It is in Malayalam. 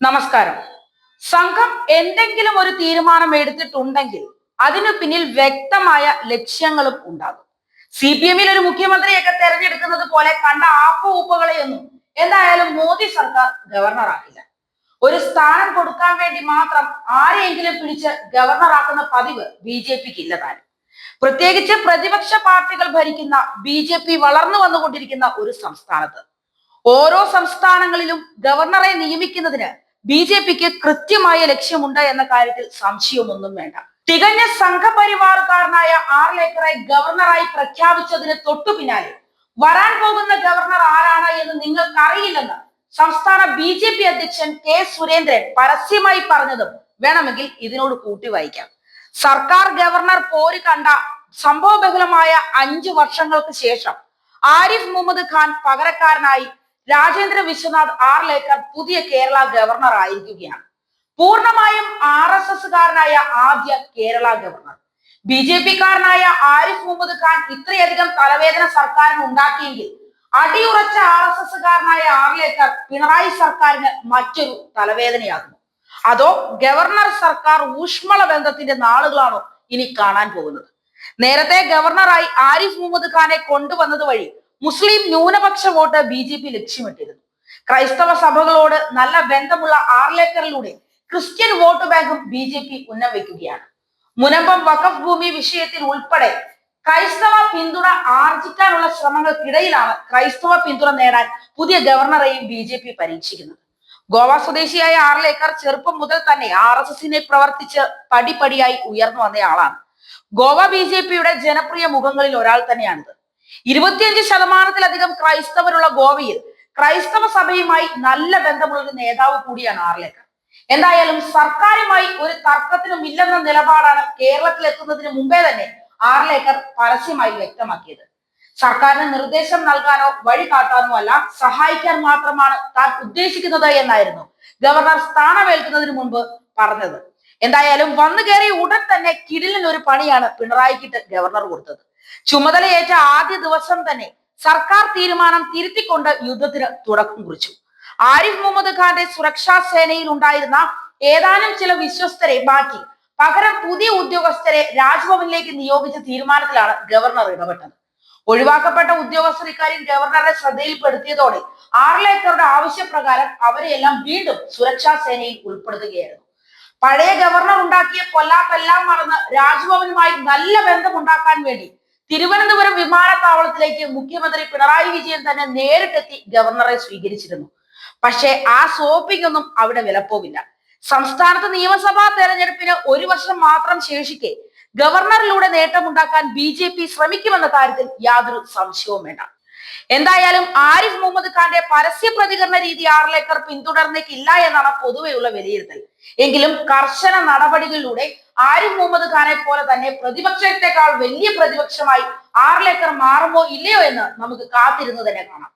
നമസ്കാരം. സംഘം എന്തെങ്കിലും ഒരു തീരുമാനം എടുത്തിട്ടുണ്ടെങ്കിൽ അതിനു പിന്നിൽ വ്യക്തമായ ലക്ഷ്യങ്ങളും ഉണ്ടാകും. CPM-ൽ ഒരു മുഖ്യമന്ത്രിയൊക്കെ തെരഞ്ഞെടുക്കുന്നത് പോലെ കണ്ട ആപ്പുകളെയൊന്നും എന്തായാലും മോദി സർക്കാർ ഗവർണറാക്കില്ല. ഒരു സ്ഥാനം കൊടുക്കാൻ വേണ്ടി മാത്രം ആരെയെങ്കിലും പിടിച്ച് ഗവർണറാക്കുന്ന പതിവ് BJPക്ക് ഇല്ലതാനും. പ്രത്യേകിച്ച് പ്രതിപക്ഷ പാർട്ടികൾ ഭരിക്കുന്ന BJP വളർന്നു വന്നുകൊണ്ടിരിക്കുന്ന ഒരു സംസ്ഥാനത്ത് ഓരോ സംസ്ഥാനങ്ങളിലും ഗവർണറെ നിയമിക്കുന്നതിന് BJPക്ക് കൃത്യമായ ലക്ഷ്യമുണ്ട് എന്ന കാര്യത്തിൽ സംശയമൊന്നും വേണ്ട. തികഞ്ഞ സംഘപരിവാറുകാരനായ ആർലേക്കറെ ഗവർണറായി പ്രഖ്യാപിച്ചതിന് തൊട്ടു പിന്നാലെ വരാൻ പോകുന്ന ഗവർണർ ആരാണ് എന്ന് നിങ്ങൾക്ക് അറിയില്ലെന്ന് സംസ്ഥാന BJP അധ്യക്ഷൻ K. സുരേന്ദ്രൻ പരസ്യമായി പറഞ്ഞതും വേണമെങ്കിൽ ഇതിനോട് കൂട്ടി വായിക്കാം. സർക്കാർ ഗവർണർ പോര് കണ്ട സംഭവബഹുലമായ 5 വർഷങ്ങൾക്ക് ശേഷം ആരിഫ് മുഹമ്മദ് ഖാൻ പകരക്കാരനായി രാജേന്ദ്ര വിശ്വനാഥ് ആർലേക്കർ പുതിയ കേരള ഗവർണർ ആയിരിക്കുകയാണ്. പൂർണ്ണമായും RSSകാരനായ ആദ്യ കേരള ഗവർണർ. BJPക്കാരനായ ആരിഫ് മുഹമ്മദ് ഖാൻ ഇത്രയധികം തലവേദന സർക്കാരിന് ഉണ്ടാക്കിയെങ്കിൽ അടിയുറച്ച RSSകാരനായ ആർലേക്കർ പിണറായി സർക്കാരിന് മറ്റൊരു തലവേദനയാകുന്നു. അതോ ഗവർണർ സർക്കാർ ഊഷ്മള ബന്ധത്തിന്റെ നാളുകളാണോ ഇനി കാണാൻ പോകുന്നത്? നേരത്തെ ഗവർണറായി ആരിഫ് മുഹമ്മദ് ഖാനെ കൊണ്ടുവന്നത് വഴി മുസ്ലിം ന്യൂനപക്ഷ വോട്ട് BJP ലക്ഷ്യമിട്ടിരുന്നു. ക്രൈസ്തവ സഭകളോട് നല്ല ബന്ധമുള്ള ആർലേക്കറിലൂടെ ക്രിസ്ത്യൻ വോട്ട് ബാങ്കും BJP ഉന്നം വയ്ക്കുകയാണ്. മുനമ്പം വഖഫ് ഭൂമി വിഷയത്തിൽ ഉൾപ്പെടെ ക്രൈസ്തവ പിന്തുണ ആർജിക്കാനുള്ള ശ്രമങ്ങൾക്കിടയിലാണ് ക്രൈസ്തവ പിന്തുണ നേടാൻ പുതിയ ഗവർണറെയും BJP പരീക്ഷിക്കുന്നത്. ഗോവ സ്വദേശിയായ ആർലേക്കർ ചെറുപ്പം മുതൽ തന്നെ RSSനെ പ്രവർത്തിച്ച് പടിപടിയായി ഉയർന്നു വന്നയാളാണ്. ഗോവ BJPയുടെ ജനപ്രിയ മുഖങ്ങളിൽ ഒരാൾ തന്നെയാണിത്. 25% ക്രൈസ്തവരുള്ള ഗോവയിൽ ക്രൈസ്തവ സഭയുമായി നല്ല ബന്ധമുള്ള ഒരു നേതാവ് കൂടിയാണ് ആർലേക്കർ. എന്തായാലും സർക്കാരുമായി ഒരു തർക്കത്തിനും ഇല്ലെന്ന നിലപാടാണ് കേരളത്തിൽ എത്തുന്നതിന് മുമ്പേ തന്നെ ആർലേക്കർ പരസ്യമായി വ്യക്തമാക്കിയത്. സർക്കാരിന് നിർദ്ദേശം നൽകാനോ വഴി കാട്ടാനോ അല്ല, സഹായിക്കാൻ മാത്രമാണ് താൻ ഉദ്ദേശിക്കുന്നത് എന്നായിരുന്നു ഗവർണർ സ്ഥാനമേൽക്കുന്നതിന് മുമ്പ് പറഞ്ഞത്. എന്തായാലും വന്നു കയറിയ ഉടൻ തന്നെ കിടിലിന് ഒരു പണിയാണ് പിണറായിക്കിട്ട് ഗവർണർ കൊടുത്തത്. ചുമതലയേറ്റ ആദ്യ ദിവസം തന്നെ സർക്കാർ തീരുമാനം തിരുത്തിക്കൊണ്ട് യുദ്ധത്തിന് തുടക്കം കുറിച്ചു. ആരിഫ് മുഹമ്മദ് ഖാന്റെ സുരക്ഷാ സേനയിൽ ഉണ്ടായിരുന്ന ഏതാനും ചില വിശ്വസ്തരെ മാറ്റി പകരം പുതിയ ഉദ്യോഗസ്ഥരെ രാജ്ഭവനിലേക്ക് നിയോഗിച്ച തീരുമാനത്തിലാണ് ഗവർണർ ഇടപെട്ടത്. ഒഴിവാക്കപ്പെട്ട ഉദ്യോഗസ്ഥർ ഇക്കാര്യം ഗവർണറെ ശ്രദ്ധയിൽപ്പെടുത്തിയതോടെ ആർലേക്കറുടെ ആവശ്യപ്രകാരം അവരെയെല്ലാം വീണ്ടും സുരക്ഷാ സേനയിൽ ഉൾപ്പെടുത്തുകയായിരുന്നു. പഴയ ഗവർണർ ഉണ്ടാക്കിയ പൊല്ലാപ്പെല്ലാം മറന്ന് രാജ്ഭവനുമായി നല്ല ബന്ധമുണ്ടാക്കാൻ വേണ്ടി തിരുവനന്തപുരം വിമാനത്താവളത്തിലേക്ക് മുഖ്യമന്ത്രി പിണറായി വിജയൻ തന്നെ നേരിട്ടെത്തി ഗവർണറെ സ്വീകരിച്ചിരുന്നു. പക്ഷേ ആ സോപ്പിംഗ് ഒന്നും അവിടെ വിലപ്പോവില്ല. സംസ്ഥാനത്ത് നിയമസഭാ തെരഞ്ഞെടുപ്പിന് 1 വർഷം മാത്രം ശേഷിക്കെ ഗവർണറിലൂടെ നേട്ടമുണ്ടാക്കാൻ BJP ശ്രമിക്കുമെന്ന കാര്യത്തിൽ യാതൊരു സംശയവും വേണ്ട. എന്തായാലും ആരിഫ് മുഹമ്മദ് ഖാന്റെ പരസ്യ പ്രതികരണ രീതി ആർലേക്കർ പിന്തുടർന്നേക്കില്ല എന്നാണ് പൊതുവെയുള്ള വിലയിരുത്തൽ. എങ്കിലും കർശന നടപടികളിലൂടെ ആരിഫ് മുഹമ്മദ് ഖാനെ പോലെ തന്നെ പ്രതിപക്ഷത്തെക്കാൾ വലിയ പ്രതിപക്ഷമായി ആർലേക്കർ മാറുമോ ഇല്ലയോ എന്ന് നമുക്ക് കാത്തിരുന്ന് തന്നെ കാണാം.